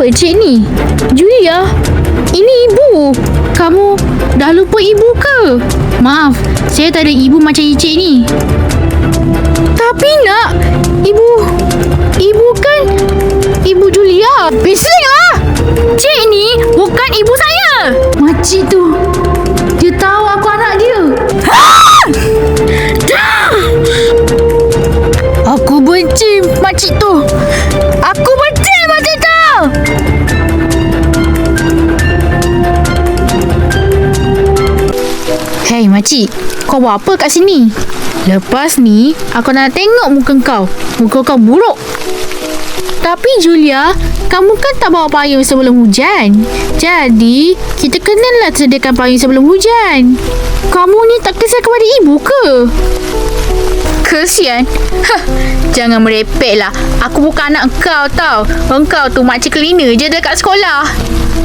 Siapa cik ni? Julia? Ini ibu. Kamu dah lupa ibu ke? Maaf, saya tak ada ibu macam cik ni. Tapi nak, Ibu kan Ibu Julia. Bisinglah. Cik ni bukan ibu saya. Makcik tu, dia tahu aku anak dia. Aku benci makcik tu. Aku benci makcik tu. Hei makcik, kau buat apa kat sini? Lepas ni, aku nak tengok muka kau. Muka kau buruk. Tapi Julia, kamu kan tak bawa payung sebelum hujan. Jadi, kita kenalah sediakan payung sebelum hujan. Kamu ni tak kesian kepada ibu ke? Kesian? Jangan merepeklah. Aku bukan anak kau tau. Engkau tu makcik cleaner je dekat sekolah.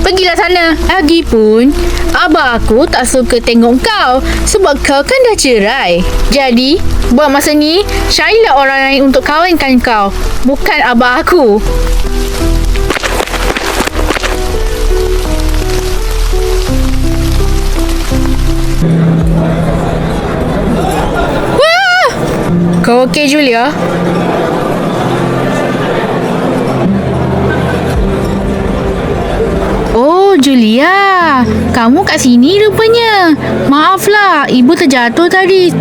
Pergilah sana. Lagipun, abah aku tak suka tengok kau sebab kau kan dah cerai. Jadi, buat masa ni, carilah orang lain untuk kahwinkan kau. Bukan abah aku. Wah! Kau okey, Julia? Oh, Julia. Kamu kat sini rupanya. Maaflah, ibu terjatuh tadi.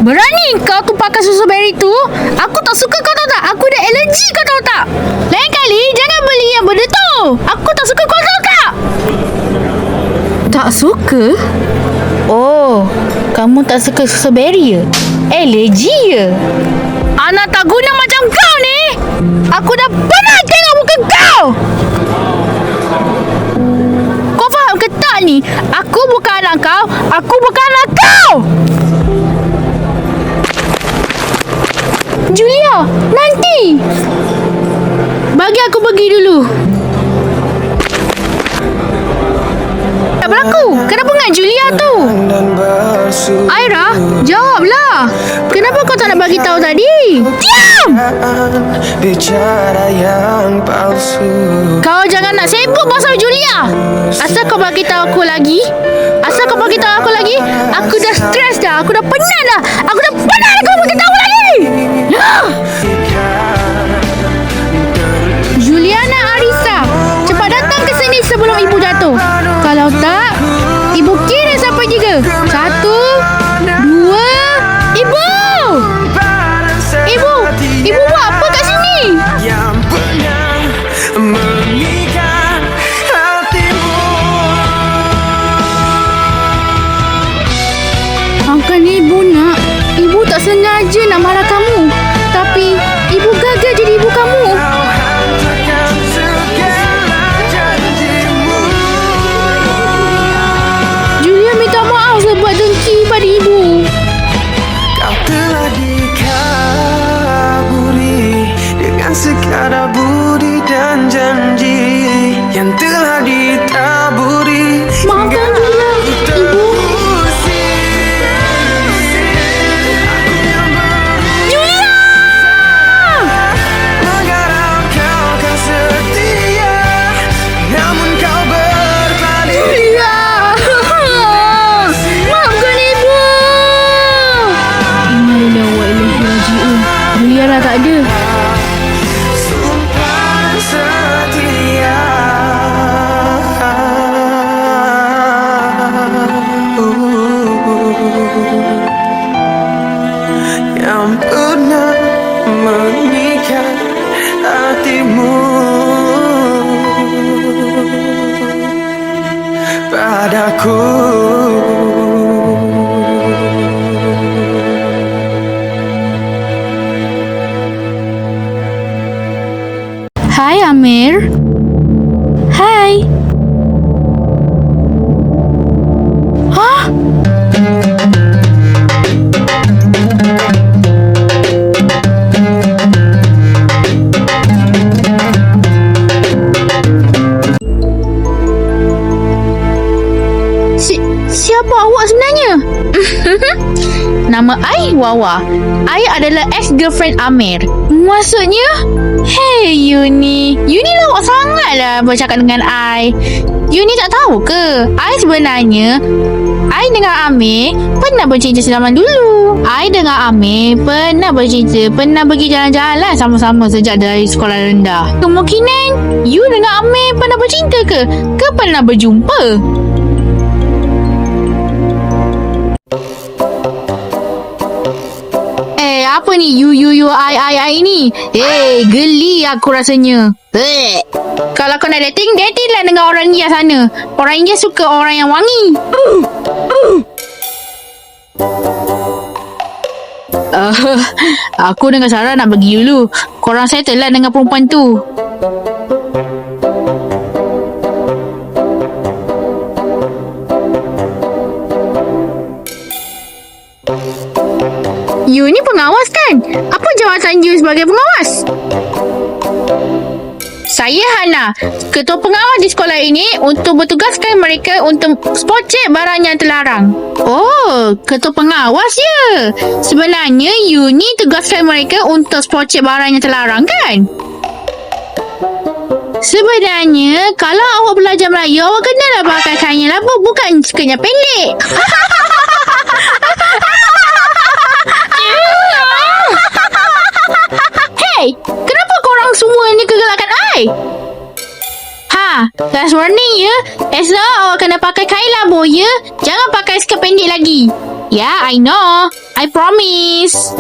Berani kau tumpahkan susu berry tu? Aku tak suka, kau tahu tak? Aku ada alergi, kau tahu tak? Lain kali jangan beli yang benda tu. Aku tak suka, kau tahu tak? Tak suka? Oh, kamu tak suka susu berry ya? Alergi ya? Anak tak guna macam kau ni. Aku dah penat tengok muka kau. Kau faham ke tak ni? Aku bukan anak kau. Aku bukan anak kau. Julia, nanti. Bagi aku pergi dulu. Tak berlaku. Kenapa dengan Julia tu? Aira, jawablah. Kenapa kau tak nak bagi tahu tadi? Diam! Kau jangan nak sibuk pasal Julia. Asal kau bagi tahu aku lagi? Aku dah stres dah. Aku dah penat dah. Aku dah penat kau bagi tahu lagi. Juliana Arisa, cepat datang ke sini sebelum ibu jatuh. Kalau tak, ibu kira sampai 3. 1, 2, ibu! Ibu buat apa kat sini? Bukan ibu nak. Ibu tak sengaja nak marah kamu. Tapi ibu gagal jadi ibu kamu. Julia minta maaf sebab dengki pada ibu. Kau telah dikaburi dengan segala budi dan janji yang telah ditaburi. Maafkan Julia, ibu. Julia dah tak ada. Sumpah setia yang pernah mengikat hatimu padaku. Hai Amir. Hai. Hah? Siapa I, Wawa. I adalah ex-girlfriend Amir. Maksudnya? Hey, Yuni. Yuni lawak sangat lah bercakap dengan I. Yuni tak tahu ke? I sebenarnya, I dengan Amir pernah bercinta zaman dulu. I dengan Amir pernah bercinta, pernah pergi jalan-jalan sama-sama sejak dari sekolah rendah. Kemungkinan, you dengan Amir pernah bercinta ke? Ke pernah berjumpa? Apa ni I ni? Geli aku rasanya. Kalau kau nak dating lah dengan orang India sana. Orang India suka orang yang wangi. Aku dengan Sarah nak pergi dulu. Korang settle lah dengan perempuan tu. You ni pengawas kan? Apa jawatan you sebagai pengawas? Saya Hana, ketua pengawas di sekolah ini untuk bertugaskan mereka untuk spot check barang yang terlarang. Oh, ketua pengawas ya. Sebenarnya you ni tugaskan mereka untuk spot check barang yang terlarang kan? Sebenarnya kalau awak belajar Melayu, awak kenalah pakai kain yang labuh, bukan skirtnya pendek. Hey, kenapa korang semua ni kegelakan I? Last warning ya. Esok awak kena pakai kain labuh ya. Jangan pakai skirt pendek lagi. Yeah, I know. I promise.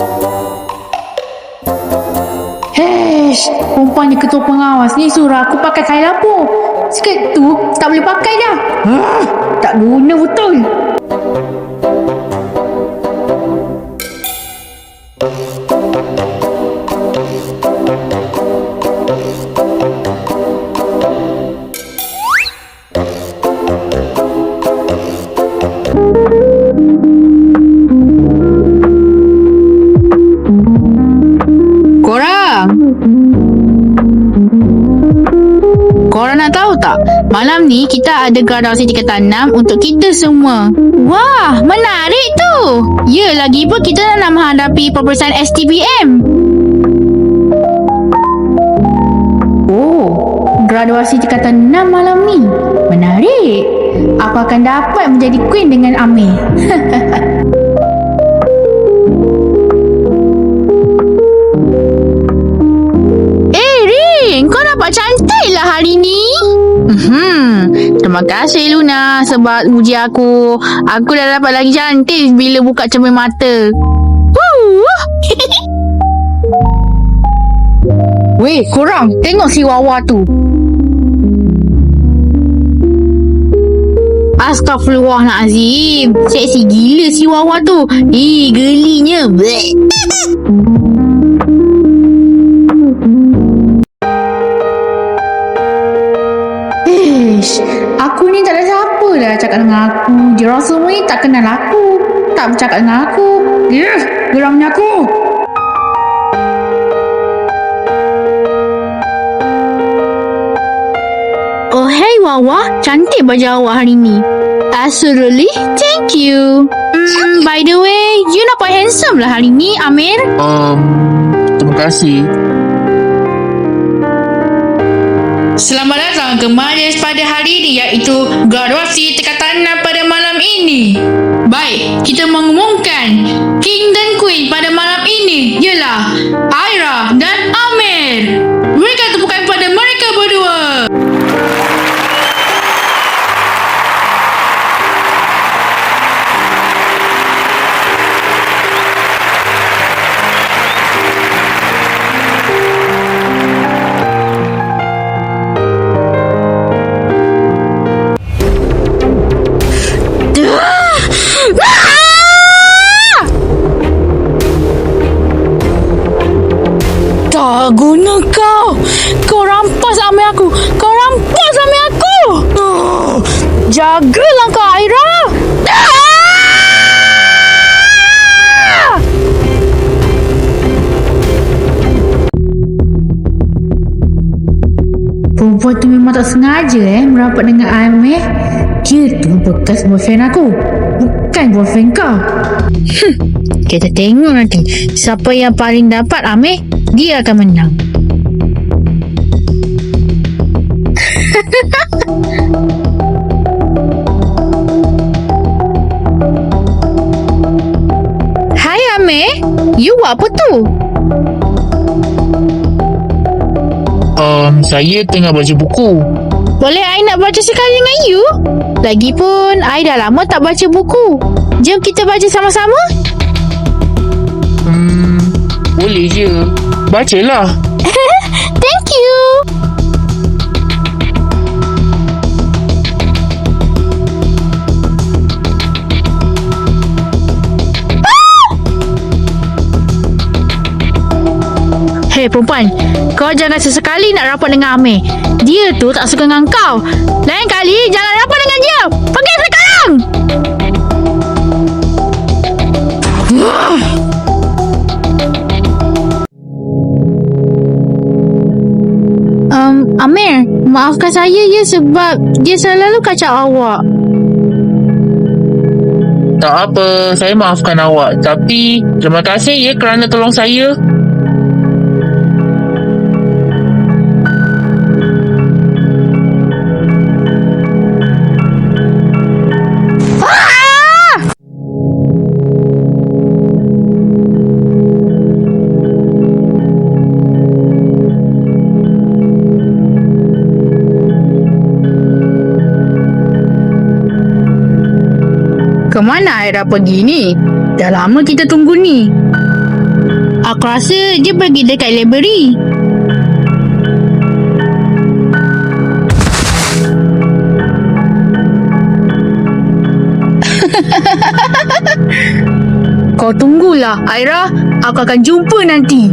Perempuan ni ketua pengawas ni suruh aku pakai kain labuh. Skirt tu tak boleh pakai dah. Tak guna betul. Korang nak tahu tak? Malam ni kita ada graduasi tingkatan 6 untuk kita semua. Wah, menarik tu. Ya, lagi pun kita nak menghadapi peperiksaan STBM. Oh, graduasi tingkatan 6 malam ni. Menarik. Aku akan dapat menjadi queen dengan Amir. Kau nampak cantik lah hari ni. Terima kasih Luna sebab muji aku. Aku dah dapat lagi cantik bila buka cermin mata. Weh, korang tengok si Wawa tu. Astaghfirullahalazim. Seksi gila si Wawa tu. Gelinya. Bleh. Aku ni tak ada siapa dah cakap dengan aku. Diorang semua ni tak kenal aku, tak bercakap dengan aku. Geramnya aku. Oh hey Wawa, cantik baju awak hari ni. Absolutely, thank you. By the way, you nampak handsome lah hari ni, Amir. Terima kasih. Selamat datang ke majlis pada hari ini, iaitu graduasi tingkatan 6 pada malam ini. Baik, kita mengumumkan King dan Queen pada malam ini ialah Aira dan Amir. Berikan tepukan kepada mereka berdua. Tak guna kau. Kau rampas Amir aku. Kau rampas Amir aku. Jagalah kau, Aira. Perempuan tu memang tak sengaja merapat dengan Amir. Dia tu bekas boyfriend aku, bukan boyfriend kau. Kita tengok nanti siapa yang paling dapat Amir, dia akan menang. Hai Amir, you buat apa tu? Saya tengah baca buku. Boleh I nak baca sekali dengan you? Lagipun I dah lama tak baca buku. Jom kita baca sama-sama. Boleh je. Bacalah. Thank you. Hei perempuan, kau jangan sesekali nak rapat dengan Amir. Dia tu tak suka dengan kau. Lain kali jangan rapat dengan dia. Pergi sekarang. Amir, maafkan saya ya sebab dia selalu kacau awak. Tak apa, saya maafkan awak. Tapi, terima kasih ya kerana tolong saya. Kemana Aira pergi ni? Dah lama kita tunggu ni. Aku rasa dia pergi dekat library. Kau tunggulah Aira, aku akan jumpa nanti.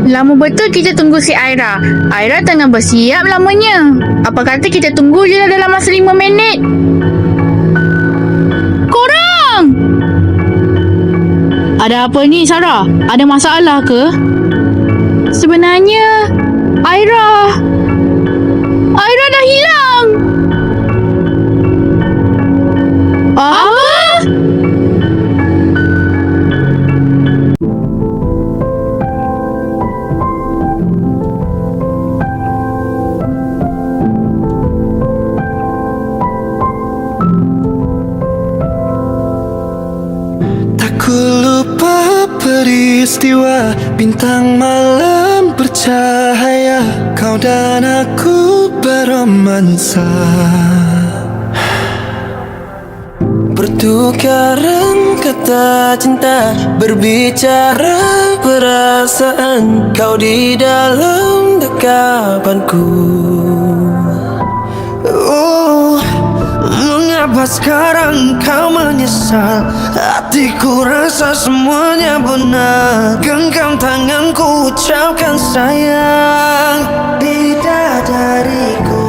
Lama betul kita tunggu si Aira. Aira tengah bersiap lamanya. Apa kata kita tunggu je dalam masa 5 minit? Korang! Ada apa ni Sarah? Ada masalah ke? Sebenarnya Aira dah hilang. Apa? Ku lupa peristiwa, bintang malam bercahaya, kau dan aku beromansa, bertukaran kata cinta, berbicara perasaan, kau di dalam dekapanku. Mengapa sekarang kau menyesal? Hatiku rasa semuanya benar. Genggam tanganku, ucapkan sayang bidadariku.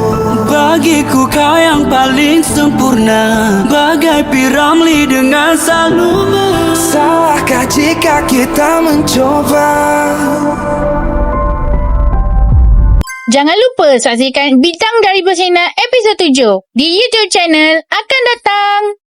Bagiku kau yang paling sempurna, bagai Piramli dengan Saluma. Salahkah jika kita mencoba? Jangan lupa saksikan Bintang dari Bersina episod 7 di YouTube channel akan datang.